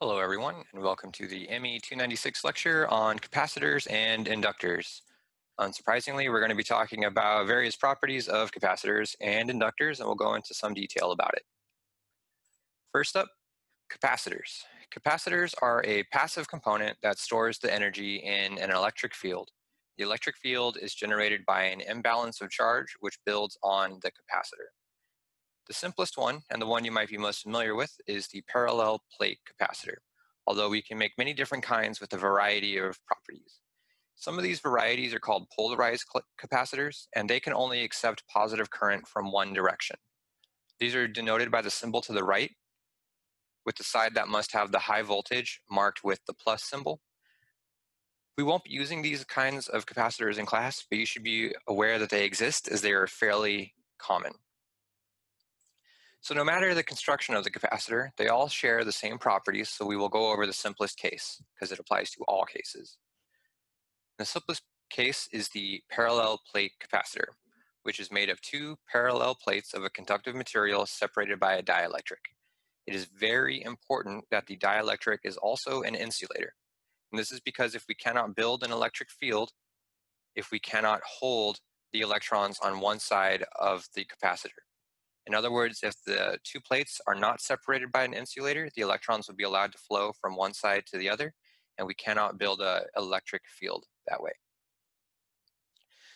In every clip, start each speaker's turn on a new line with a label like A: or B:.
A: Hello, everyone, and welcome to the ME 296 lecture on capacitors and inductors. Unsurprisingly, we're going to be talking about various properties of capacitors and inductors, and we'll go into some detail about it. First up, capacitors. Capacitors are a passive component that stores the energy in an electric field. The electric field is generated by an imbalance of charge, which builds on the capacitor. The simplest one, and the one you might be most familiar with, is the parallel plate capacitor, although we can make many different kinds with a variety of properties. Some of these varieties are called polarized capacitors, and they can only accept positive current from one direction. These are denoted by the symbol to the right, with the side that must have the high voltage marked with the plus symbol. We won't be using these kinds of capacitors in class, but you should be aware that they exist as they are fairly common. So no matter the construction of the capacitor, they all share the same properties, so we will go over the simplest case, because it applies to all cases. The simplest case is the parallel plate capacitor, which is made of two parallel plates of a conductive material separated by a dielectric. It is very important that the dielectric is also an insulator. And this is because if we cannot build an electric field, if we cannot hold the electrons on one side of the capacitor. In other words, if the two plates are not separated by an insulator, the electrons will be allowed to flow from one side to the other, and we cannot build an electric field that way.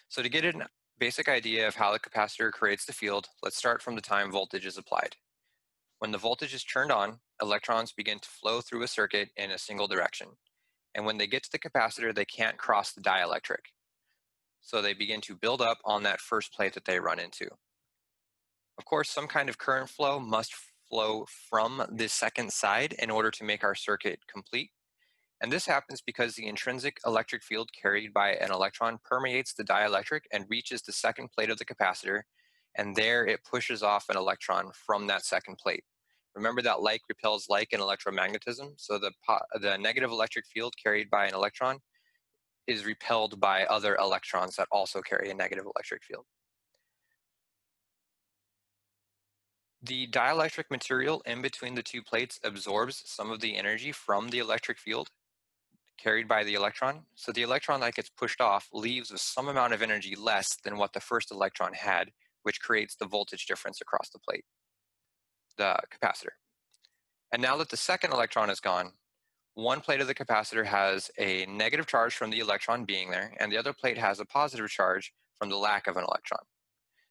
A: So to get a basic idea of how the capacitor creates the field, let's start from the time voltage is applied. When the voltage is turned on, electrons begin to flow through a circuit in a single direction. And when they get to the capacitor, they can't cross the dielectric. So they begin to build up on that first plate that they run into. Of course, some kind of current flow must flow from the second side in order to make our circuit complete. And this happens because the intrinsic electric field carried by an electron permeates the dielectric and reaches the second plate of the capacitor, and there it pushes off an electron from that second plate. Remember that like repels like in electromagnetism, so the negative electric field carried by an electron is repelled by other electrons that also carry a negative electric field. The dielectric material in between the two plates absorbs some of the energy from the electric field carried by the electron. So the electron that gets pushed off leaves with some amount of energy less than what the first electron had, which creates the voltage difference across the plate, the capacitor. And now that the second electron is gone, one plate of the capacitor has a negative charge from the electron being there, and the other plate has a positive charge from the lack of an electron.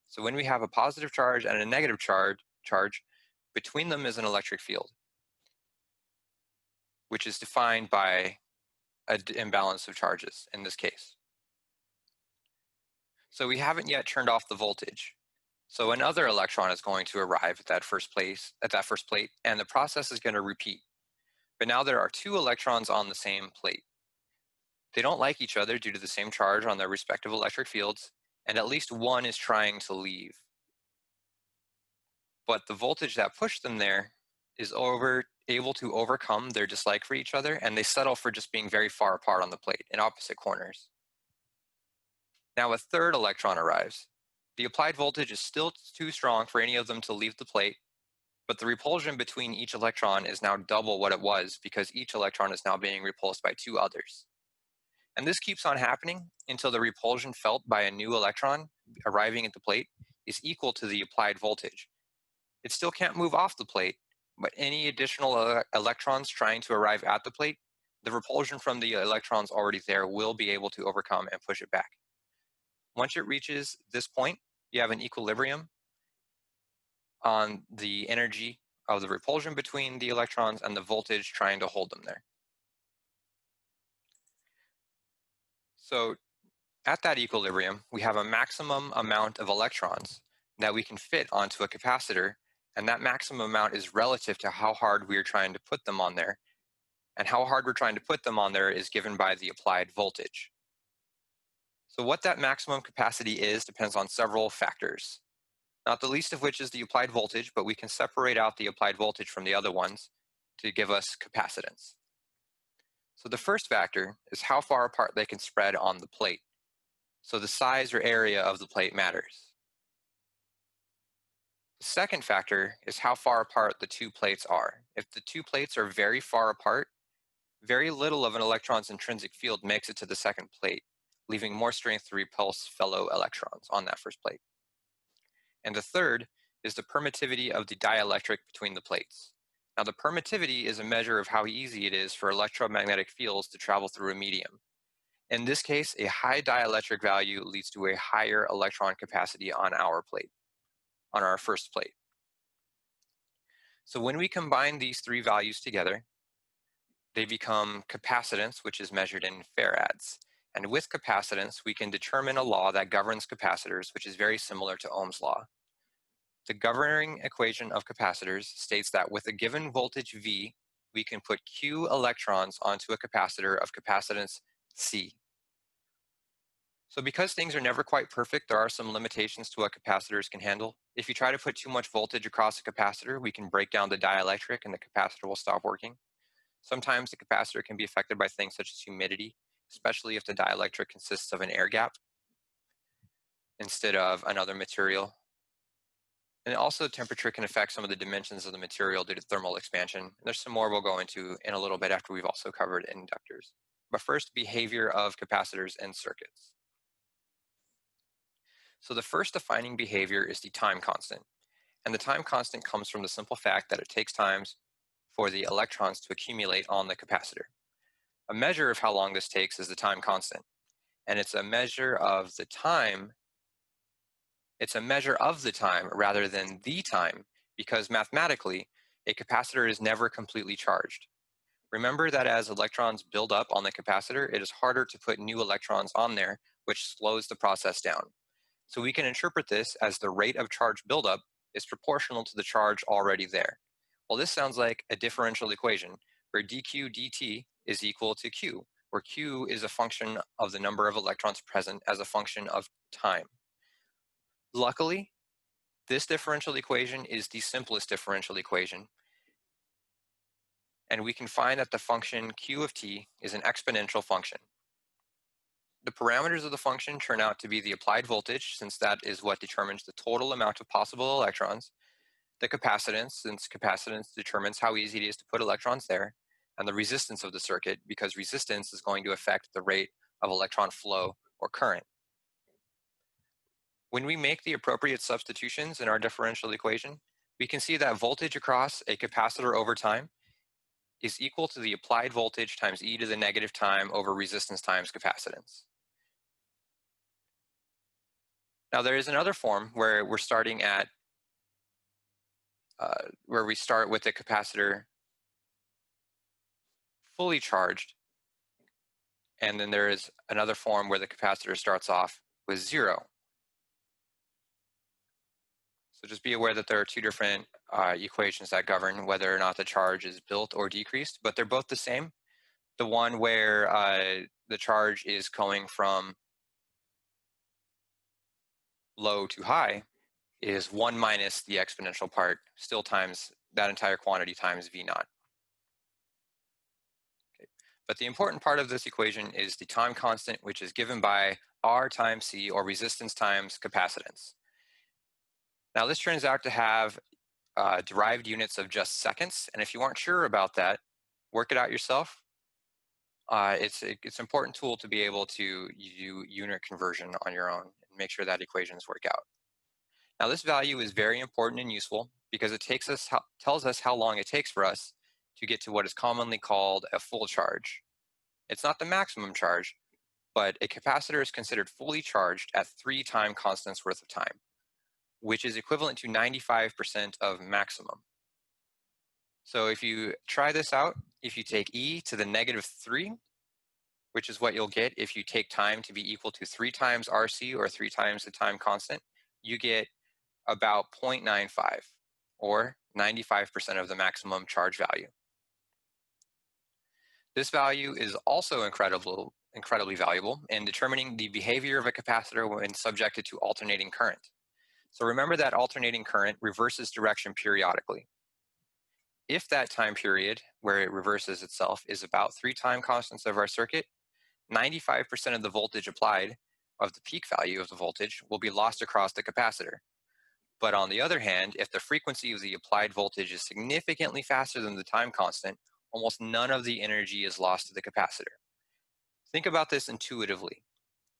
A: So when we have a positive charge and a negative charge, between them is an electric field, which is defined by an imbalance of charges in this case. So we haven't yet turned off the voltage. So another electron is going to arrive at that first plate, and the process is going to repeat. But now there are two electrons on the same plate. They don't like each other due to the same charge on their respective electric fields, and at least one is trying to leave. But the voltage that pushed them there is able to overcome their dislike for each other, and they settle for just being very far apart on the plate in opposite corners. Now a third electron arrives. The applied voltage is still too strong for any of them to leave the plate, but the repulsion between each electron is now double what it was because each electron is now being repulsed by two others. And this keeps on happening until the repulsion felt by a new electron arriving at the plate is equal to the applied voltage. It still can't move off the plate, but any additional electrons trying to arrive at the plate, the repulsion from the electrons already there will be able to overcome and push it back. Once it reaches this point, you have an equilibrium on the energy of the repulsion between the electrons and the voltage trying to hold them there. So at that equilibrium, we have a maximum amount of electrons that we can fit onto a capacitor, and that maximum amount is relative to how hard we are trying to put them on there. And how hard we're trying to put them on there is given by the applied voltage. So what that maximum capacity is depends on several factors, not the least of which is the applied voltage, but we can separate out the applied voltage from the other ones to give us capacitance. So the first factor is how far apart they can spread on the plate. So the size or area of the plate matters. The second factor is how far apart the two plates are. If the two plates are very far apart, very little of an electron's intrinsic field makes it to the second plate, leaving more strength to repulse fellow electrons on that first plate. And the third is the permittivity of the dielectric between the plates. Now, the permittivity is a measure of how easy it is for electromagnetic fields to travel through a medium. In this case, a high dielectric value leads to a higher electron capacity on our plate, on our first plate. So when we combine these three values together, they become capacitance, which is measured in farads. And with capacitance, we can determine a law that governs capacitors, which is very similar to Ohm's law. The governing equation of capacitors states that with a given voltage V, we can put Q electrons onto a capacitor of capacitance C. So because things are never quite perfect, there are some limitations to what capacitors can handle. If you try to put too much voltage across a capacitor, we can break down the dielectric and the capacitor will stop working. Sometimes the capacitor can be affected by things such as humidity, especially if the dielectric consists of an air gap instead of another material. And also temperature can affect some of the dimensions of the material due to thermal expansion. And there's some more we'll go into in a little bit after we've also covered inductors. But first, behavior of capacitors and circuits. So the first defining behavior is the time constant. And the time constant comes from the simple fact that it takes times for the electrons to accumulate on the capacitor. A measure of how long this takes is the time constant. And it's a measure of the time rather than the time, because mathematically, a capacitor is never completely charged. Remember that as electrons build up on the capacitor, it is harder to put new electrons on there, which slows the process down. So we can interpret this as the rate of charge buildup is proportional to the charge already there. Well, this sounds like a differential equation where dq dt is equal to q, where q is a function of the number of electrons present as a function of time. Luckily, this differential equation is the simplest differential equation, and we can find that the function q of t is an exponential function. The parameters of the function turn out to be the applied voltage, since that is what determines the total amount of possible electrons, the capacitance, since capacitance determines how easy it is to put electrons there, and the resistance of the circuit, because resistance is going to affect the rate of electron flow or current. When we make the appropriate substitutions in our differential equation, we can see that voltage across a capacitor over time is equal to the applied voltage times e to the negative time over resistance times capacitance. Now there is another form where we're starting at, where we start with the capacitor fully charged, and then there is another form where the capacitor starts off with 0. So just be aware that there are two different equations that govern whether or not the charge is built or decreased, but they're both the same. The one where the charge is going from low to high is 1 minus the exponential part, still times that entire quantity times V naught. Okay. But the important part of this equation is the time constant, which is given by R times C, or resistance times capacitance. Now this turns out to have derived units of just seconds, and if you aren't sure about that, work it out yourself. It's an important tool to be able to do unit conversion on your own and make sure that equations work out. Now this value is very important and useful because it tells us how long it takes for us to get to what is commonly called a full charge. It's not the maximum charge, but a capacitor is considered fully charged at 3 time constants worth of time, which is equivalent to 95% of maximum. So if you try this out, if you take e to the negative 3, which is what you'll get if you take time to be equal to 3 times RC, or 3 times the time constant, you get about 0.95, or 95% of the maximum charge value. This value is also incredibly valuable in determining the behavior of a capacitor when subjected to alternating current. So remember that alternating current reverses direction periodically. If that time period where it reverses itself is about 3 time constants of our circuit, 95% of the voltage applied, of the peak value of the voltage, will be lost across the capacitor. But on the other hand, if the frequency of the applied voltage is significantly faster than the time constant, almost none of the energy is lost to the capacitor. Think about this intuitively.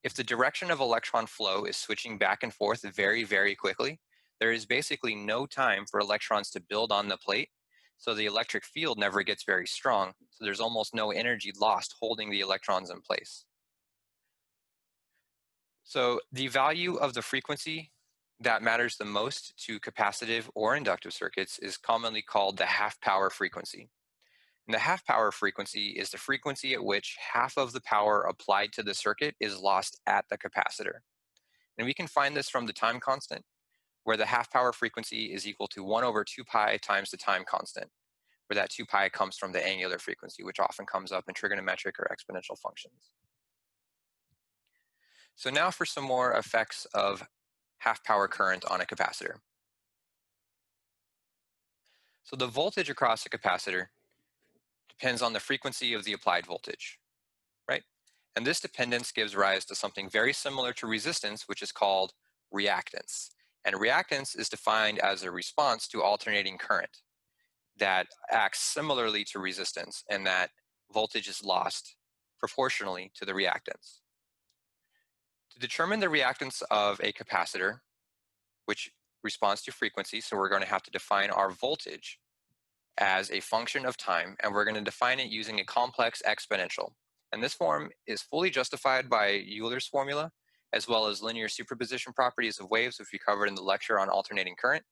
A: If the direction of electron flow is switching back and forth very, very quickly, there is basically no time for electrons to build on the plate, so the electric field never gets very strong, so there's almost no energy lost holding the electrons in place. So the value of the frequency that matters the most to capacitive or inductive circuits is commonly called the half power frequency. And the half power frequency is the frequency at which half of the power applied to the circuit is lost at the capacitor. And we can find this from the time constant, where the half power frequency is equal to 1 over 2 pi times the time constant, where that 2 pi comes from the angular frequency, which often comes up in trigonometric or exponential functions. So now for some more effects of half power current on a capacitor. So the voltage across a capacitor depends on the frequency of the applied voltage, right? And this dependence gives rise to something very similar to resistance, which is called reactance. And reactance is defined as a response to alternating current that acts similarly to resistance, and that voltage is lost proportionally to the reactance. To determine the reactance of a capacitor, which responds to frequency, so we're going to have to define our voltage as a function of time, and we're going to define it using a complex exponential. And this form is fully justified by Euler's formula, as well as linear superposition properties of waves, which we covered in the lecture on alternating current.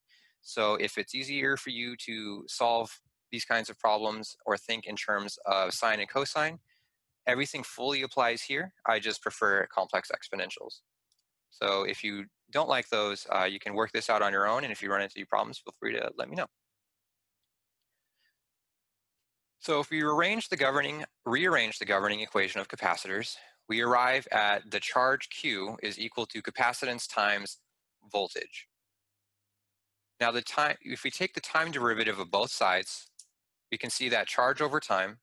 A: So if it's easier for you to solve these kinds of problems or think in terms of sine and cosine, everything fully applies here. I just prefer complex exponentials. So if you don't like those, you can work this out on your own, and if you run into any problems, feel free to let me know. So if we rearrange the governing equation of capacitors, we arrive at the charge Q is equal to capacitance times voltage. Now if we take the time derivative of both sides, we can see that charge over time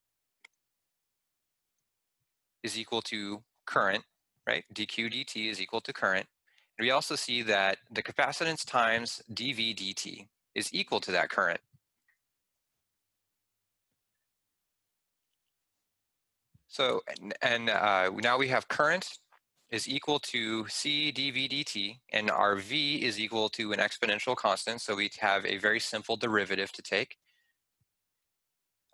A: is equal to current, right? dq dt is equal to current. And we also see that the capacitance times dv dt is equal to that current. So, now we have current is equal to C dV dt, and our V is equal to an exponential constant, so we have a very simple derivative to take.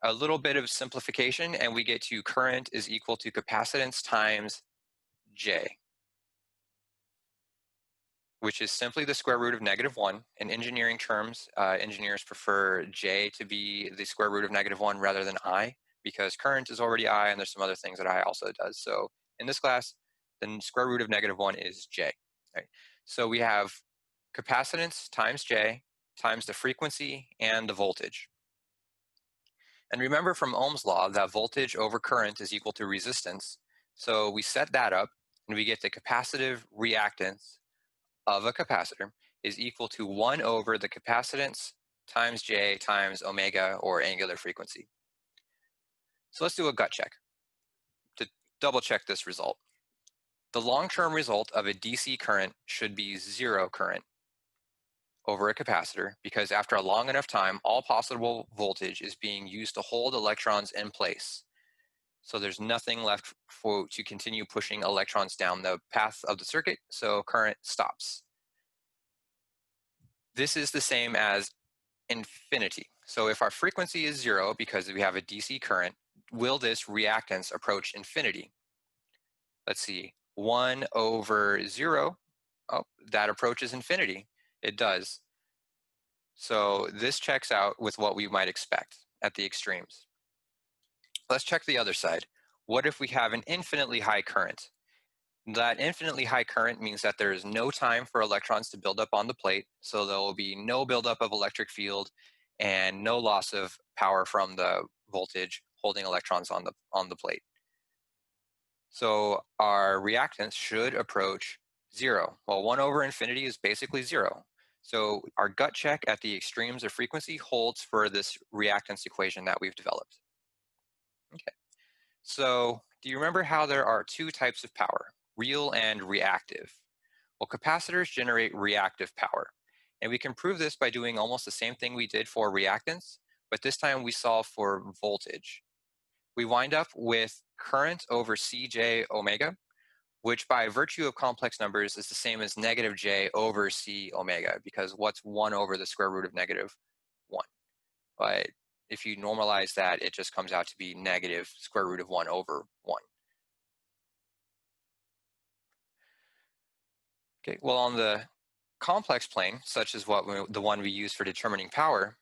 A: A little bit of simplification, and we get to current is equal to capacitance times J, which is simply the square root of -1. In engineering terms, engineers prefer J to be the square root of -1 rather than I, because current is already I, and there's some other things that I also does. So in this class, the square root of -1 is J. Right? So we have capacitance times J times the frequency and the voltage. And remember from Ohm's law that voltage over current is equal to resistance. So we set that up, and we get the capacitive reactance of a capacitor is equal to 1 over the capacitance times J times omega, or angular frequency. So let's do a gut check to double check this result. The long-term result of a DC current should be 0 current over a capacitor, because after a long enough time, all possible voltage is being used to hold electrons in place. So there's nothing left to continue pushing electrons down the path of the circuit, so current stops. This is the same as infinity. So if our frequency is 0 because we have a DC current, will this reactance approach infinity? Let's see, 1 over 0, oh, that approaches infinity. It does. So this checks out with what we might expect at the extremes. Let's check the other side. What if we have an infinitely high current? That infinitely high current means that there is no time for electrons to build up on the plate, so there will be no buildup of electric field and no loss of power from the voltage holding electrons on the plate. So our reactance should approach 0. Well, 1 over infinity is basically 0. So our gut check at the extremes of frequency holds for this reactance equation that we've developed. Okay. So do you remember how there are two types of power, real and reactive? Well, capacitors generate reactive power. And we can prove this by doing almost the same thing we did for reactance, but this time we solve for voltage. We wind up with current over Cj omega, which by virtue of complex numbers is the same as negative j over c omega, because what's 1 over the square root of negative 1? But if you normalize that, it just comes out to be negative square root of 1 over 1. Okay, well, on the complex plane, such as the one we use for determining power,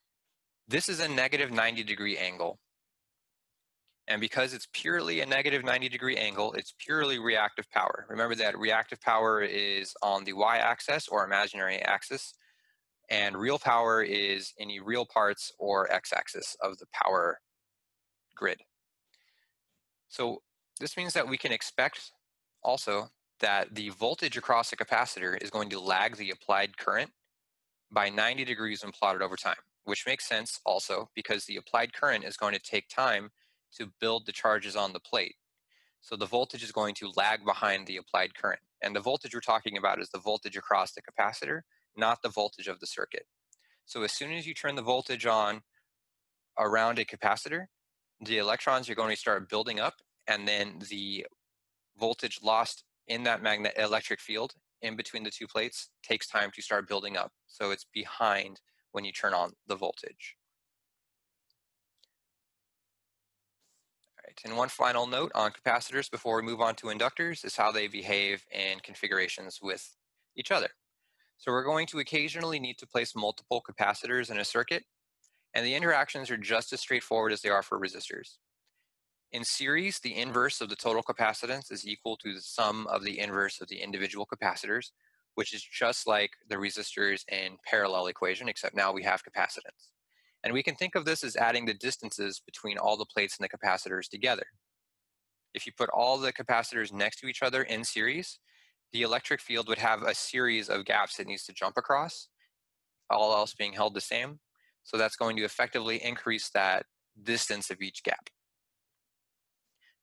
A: this is a negative 90-degree angle. And because it's purely a negative 90-degree angle, it's purely reactive power. Remember that reactive power is on the y-axis or imaginary axis, and real power is any real parts or x-axis of the power grid. So this means that we can expect also that the voltage across a capacitor is going to lag the applied current by 90 degrees when plotted over time, which makes sense also because the applied current is going to take time to build the charges on the plate. So the voltage is going to lag behind the applied current. And the voltage we're talking about is the voltage across the capacitor, not the voltage of the circuit. So as soon as you turn the voltage on around a capacitor, the electrons are going to start building up, and then the voltage lost in that electric field in between the two plates takes time to start building up. So it's behind when you turn on the voltage. All right, and one final note on capacitors before we move on to inductors is how they behave in configurations with each other. So we're going to occasionally need to place multiple capacitors in a circuit, and the interactions are just as straightforward as they are for resistors. In series, the inverse of the total capacitance is equal to the sum of the inverse of the individual capacitors, which is just like the resistors in parallel equation, except now we have capacitance. And we can think of this as adding the distances between all the plates in the capacitors together. If you put all the capacitors next to each other in series, the electric field would have a series of gaps it needs to jump across, all else being held the same. So that's going to effectively increase that distance of each gap.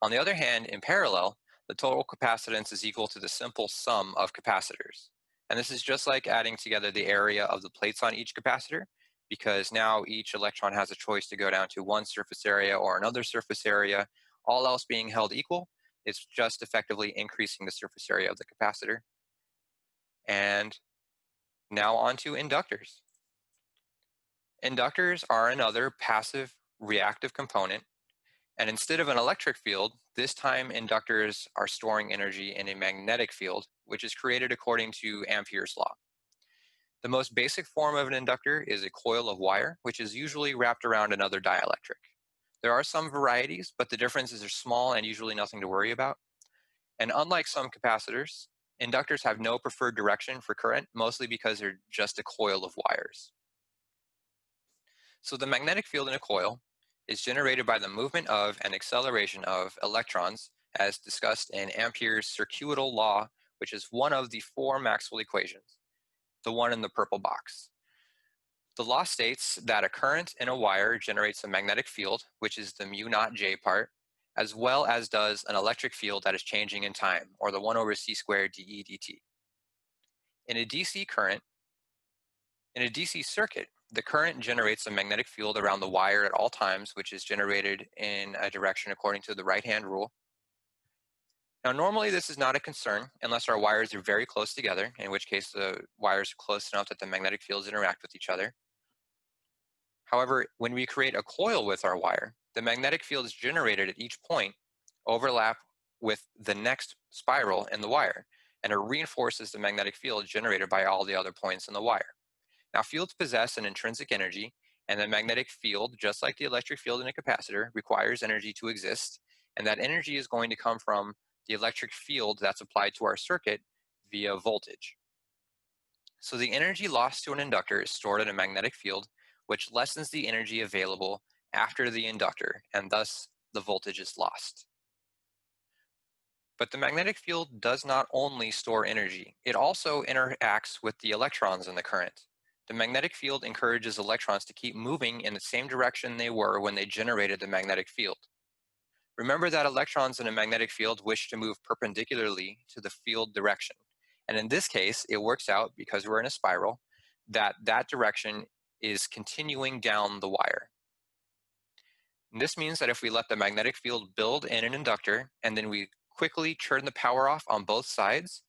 A: On the other hand, in parallel, the total capacitance is equal to the simple sum of capacitors. And this is just like adding together the area of the plates on each capacitor, because now each electron has a choice to go down to one surface area or another surface area, all else being held equal. It's just effectively increasing the surface area of the capacitor. And now on to inductors. Inductors are another passive reactive component. And instead of an electric field, this time inductors are storing energy in a magnetic field, which is created according to Ampere's law. The most basic form of an inductor is a coil of wire, which is usually wrapped around another dielectric. There are some varieties, but the differences are small and usually nothing to worry about. And unlike some capacitors, inductors have no preferred direction for current, mostly because they're just a coil of wires. So the magnetic field in a coil is generated by the movement of and acceleration of electrons, as discussed in Ampere's circuital law, which is one of the 4 Maxwell equations, the one in the purple box. The law states that a current in a wire generates a magnetic field, which is the mu naught J part, as well as does an electric field that is changing in time, or the 1 over c squared dE dt. In a DC circuit, the current generates a magnetic field around the wire at all times, which is generated in a direction according to the right-hand rule. Now, normally this is not a concern unless our wires are very close together, in which case the wires are close enough that the magnetic fields interact with each other. However, when we create a coil with our wire, the magnetic fields generated at each point overlap with the next spiral in the wire, and it reinforces the magnetic field generated by all the other points in the wire. Now, fields possess an intrinsic energy, and the magnetic field, just like the electric field in a capacitor, requires energy to exist, and that energy is going to come from the electric field that's applied to our circuit via voltage. So the energy lost to an inductor is stored in a magnetic field, which lessens the energy available after the inductor, and thus the voltage is lost. But the magnetic field does not only store energy, it also interacts with the electrons in the current. The magnetic field encourages electrons to keep moving in the same direction they were when they generated the magnetic field. Remember that electrons in a magnetic field wish to move perpendicularly to the field direction. And in this case, it works out, because we're in a spiral, that direction is continuing down the wire. And this means that if we let the magnetic field build in an inductor and then we quickly turn the power off on both sides,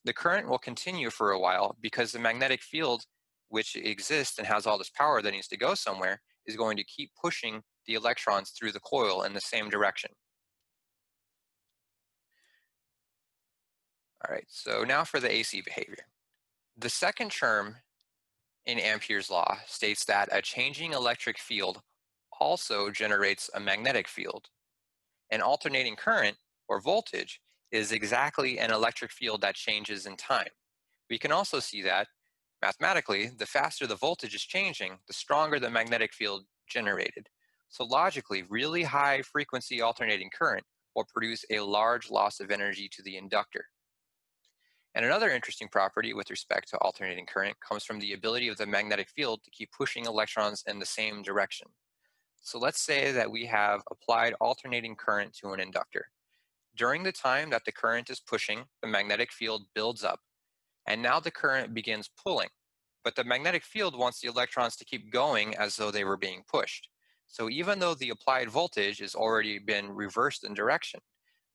A: the current will continue for a while because the magnetic field, which exists and has all this power that needs to go somewhere, is going to keep pushing the electrons through the coil in the same direction. All right, so now for the AC behavior. The second term in Ampere's law states that a changing electric field also generates a magnetic field. An alternating current, or voltage, is exactly an electric field that changes in time. We can also see that, mathematically, the faster the voltage is changing, the stronger the magnetic field generated. So logically, really high frequency alternating current will produce a large loss of energy to the inductor. And another interesting property with respect to alternating current comes from the ability of the magnetic field to keep pushing electrons in the same direction. So let's say that we have applied alternating current to an inductor. During the time that the current is pushing, the magnetic field builds up, and now the current begins pulling. But the magnetic field wants the electrons to keep going as though they were being pushed. So even though the applied voltage has already been reversed in direction,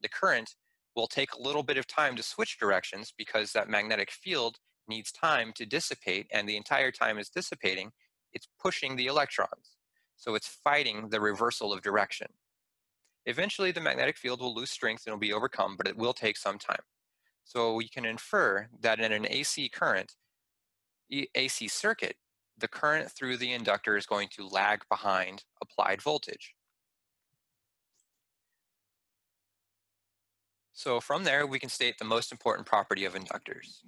A: the current will take a little bit of time to switch directions because that magnetic field needs time to dissipate, and the entire time it's dissipating, it's pushing the electrons. So it's fighting the reversal of direction. Eventually, the magnetic field will lose strength and will be overcome, but it will take some time. So we can infer that in an AC current, AC circuit, the current through the inductor is going to lag behind applied voltage. So from there, we can state the most important properties of inductors.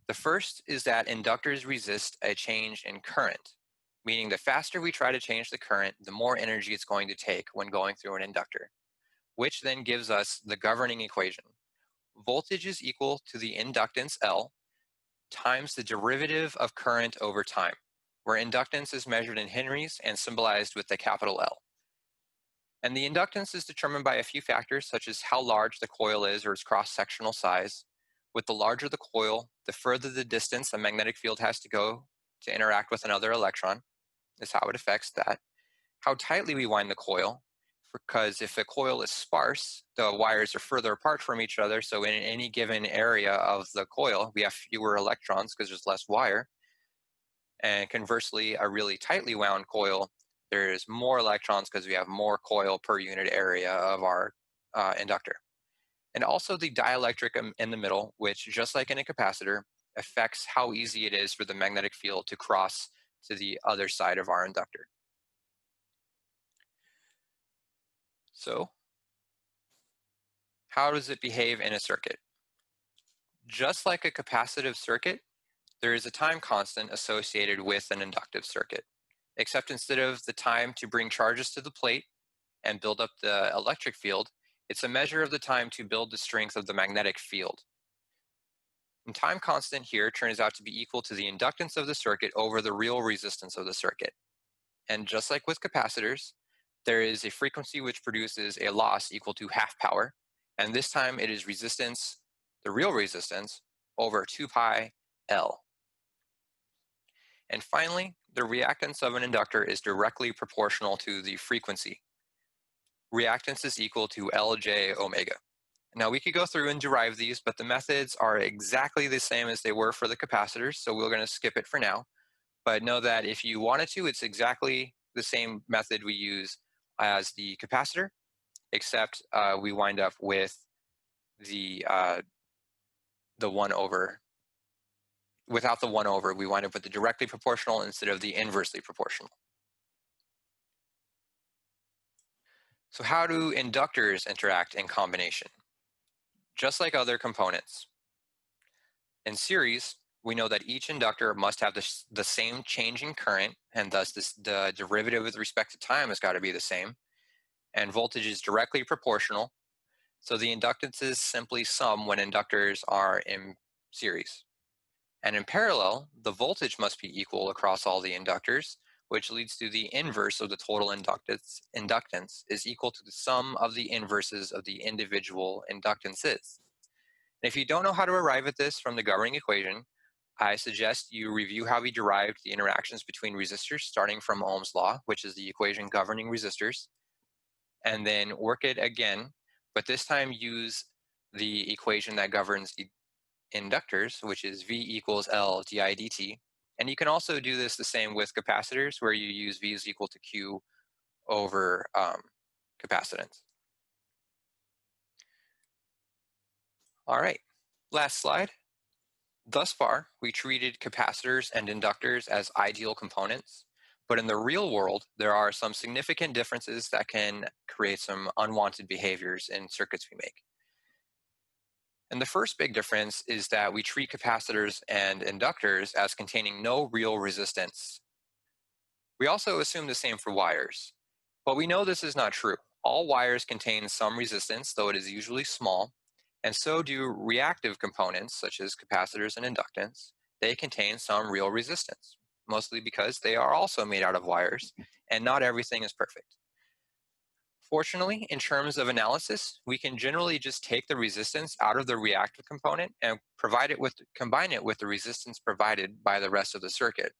A: The first is that inductors resist a change in current, meaning the faster we try to change the current, the more energy it's going to take when going through an inductor, which then gives us the governing equation. Voltage is equal to the inductance L times the derivative of current over time, where inductance is measured in henries and symbolized with the capital L. And the inductance is determined by a few factors, such as how large the coil is or its cross-sectional size. With the larger the coil, the further the distance the magnetic field has to go to interact with another electron, is how it affects that. How tightly we wind the coil, because if a coil is sparse, the wires are further apart from each other, so in any given area of the coil, we have fewer electrons because there's less wire. And conversely, a really tightly wound coil, there's more electrons because we have more coil per unit area of our inductor. And also the dielectric in the middle, which, just like in a capacitor, affects how easy it is for the magnetic field to cross to the other side of our inductor. So, how does it behave in a circuit? Just like a capacitive circuit, there is a time constant associated with an inductive circuit, except instead of the time to bring charges to the plate and build up the electric field, it's a measure of the time to build the strength of the magnetic field. And time constant here turns out to be equal to the inductance of the circuit over the real resistance of the circuit. And just like with capacitors, there is a frequency which produces a loss equal to half power, and this time it is resistance, the real resistance, over 2 pi L. And finally, the reactance of an inductor is directly proportional to the frequency. Reactance is equal to Lj omega. Now we could go through and derive these, but the methods are exactly the same as they were for the capacitors, so we're going to skip it for now. But know that if you wanted to, it's exactly the same method we use as the capacitor, except we wind up with the 1 over. Without the 1 over, we wind up with the directly proportional instead of the inversely proportional. So how do inductors interact in combination? Just like other components. In series, we know that each inductor must have the same change in current, and thus the derivative with respect to time has got to be the same. And voltage is directly proportional. So the inductances simply sum when inductors are in series. And in parallel, the voltage must be equal across all the inductors, which leads to the inverse of the total inductance is equal to the sum of the inverses of the individual inductances. And if you don't know how to arrive at this from the governing equation, I suggest you review how we derived the interactions between resistors starting from Ohm's law, which is the equation governing resistors, and then work it again, but this time use the equation that governs the inductors, which is V equals L di dt. And you can also do this the same with capacitors, where you use V is equal to Q over capacitance. All right, last slide. Thus far, we treated capacitors and inductors as ideal components, but in the real world, there are some significant differences that can create some unwanted behaviors in circuits we make. And the first big difference is that we treat capacitors and inductors as containing no real resistance. We also assume the same for wires, but we know this is not true. All wires contain some resistance, though it is usually small, and so do reactive components such as capacitors and inductance. They contain some real resistance, mostly because they are also made out of wires, and not everything is perfect. Fortunately, in terms of analysis, we can generally just take the resistance out of the reactive component and combine it with the resistance provided by the rest of the circuit.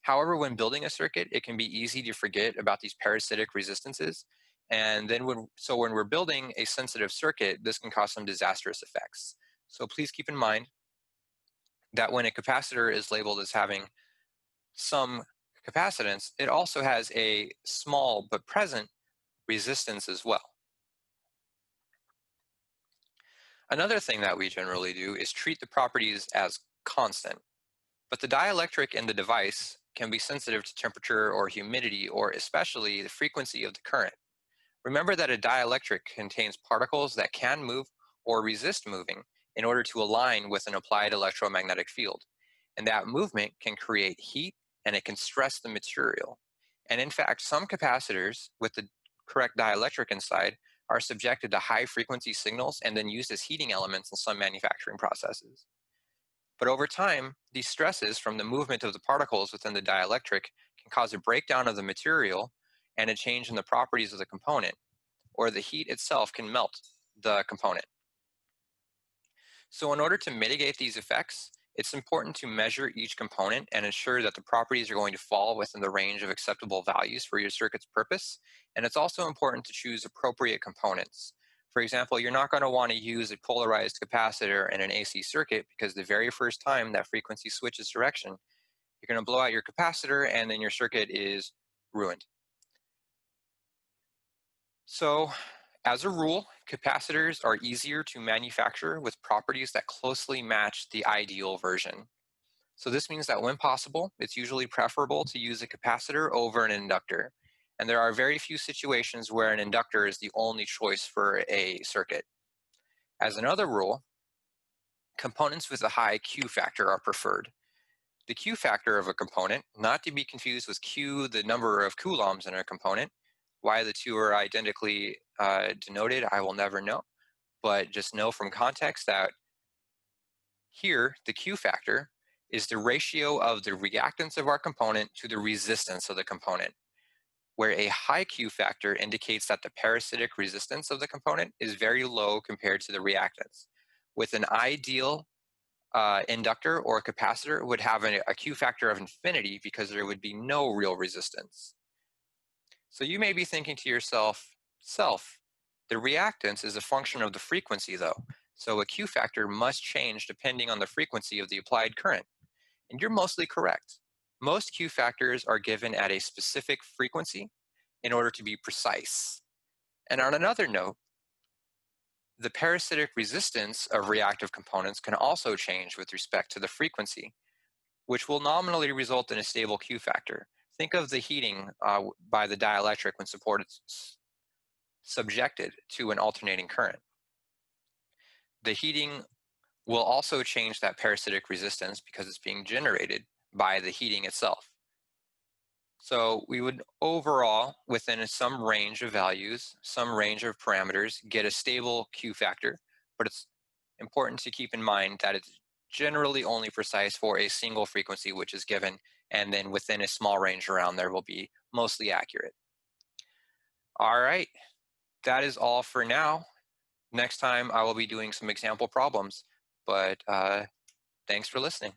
A: However, when building a circuit, it can be easy to forget about these parasitic resistances. And then when we're building a sensitive circuit, this can cause some disastrous effects. So please keep in mind that when a capacitor is labeled as having some capacitance, it also has a small but present resistance as well. Another thing that we generally do is treat the properties as constant, but the dielectric in the device can be sensitive to temperature or humidity or especially the frequency of the current. Remember that a dielectric contains particles that can move or resist moving in order to align with an applied electromagnetic field. And that movement can create heat and it can stress the material. And in fact, some capacitors with the correct dielectric inside are subjected to high frequency signals and then used as heating elements in some manufacturing processes. But over time, these stresses from the movement of the particles within the dielectric can cause a breakdown of the material and a change in the properties of the component, or the heat itself can melt the component. So in order to mitigate these effects, it's important to measure each component and ensure that the properties are going to fall within the range of acceptable values for your circuit's purpose. And it's also important to choose appropriate components. For example, you're not going to want to use a polarized capacitor in an AC circuit because the very first time that frequency switches direction, you're going to blow out your capacitor and then your circuit is ruined. So, as a rule, capacitors are easier to manufacture with properties that closely match the ideal version. So this means that when possible, it's usually preferable to use a capacitor over an inductor. And there are very few situations where an inductor is the only choice for a circuit. As another rule, components with a high Q factor are preferred. The Q factor of a component, not to be confused with Q, the number of coulombs in a component. Why the two are identically denoted, I will never know. But just know from context that here, the Q factor is the ratio of the reactance of our component to the resistance of the component, where a high Q factor indicates that the parasitic resistance of the component is very low compared to the reactance. With an ideal inductor or capacitor would have a Q factor of infinity because there would be no real resistance. So you may be thinking to yourself, the reactance is a function of the frequency though, so a Q factor must change depending on the frequency of the applied current. And you're mostly correct. Most Q factors are given at a specific frequency in order to be precise. And on another note, the parasitic resistance of reactive components can also change with respect to the frequency, which will nominally result in a stable Q factor. Think of the heating by the dielectric when subjected to an alternating current. The heating will also change that parasitic resistance because it's being generated by the heating itself. So we would overall, within some range of values, some range of parameters, get a stable Q factor, but it's important to keep in mind that it's generally only precise for a single frequency which is given, and then within a small range around there will be mostly accurate. All right, that is all for now. Next time I will be doing some example problems, but thanks for listening.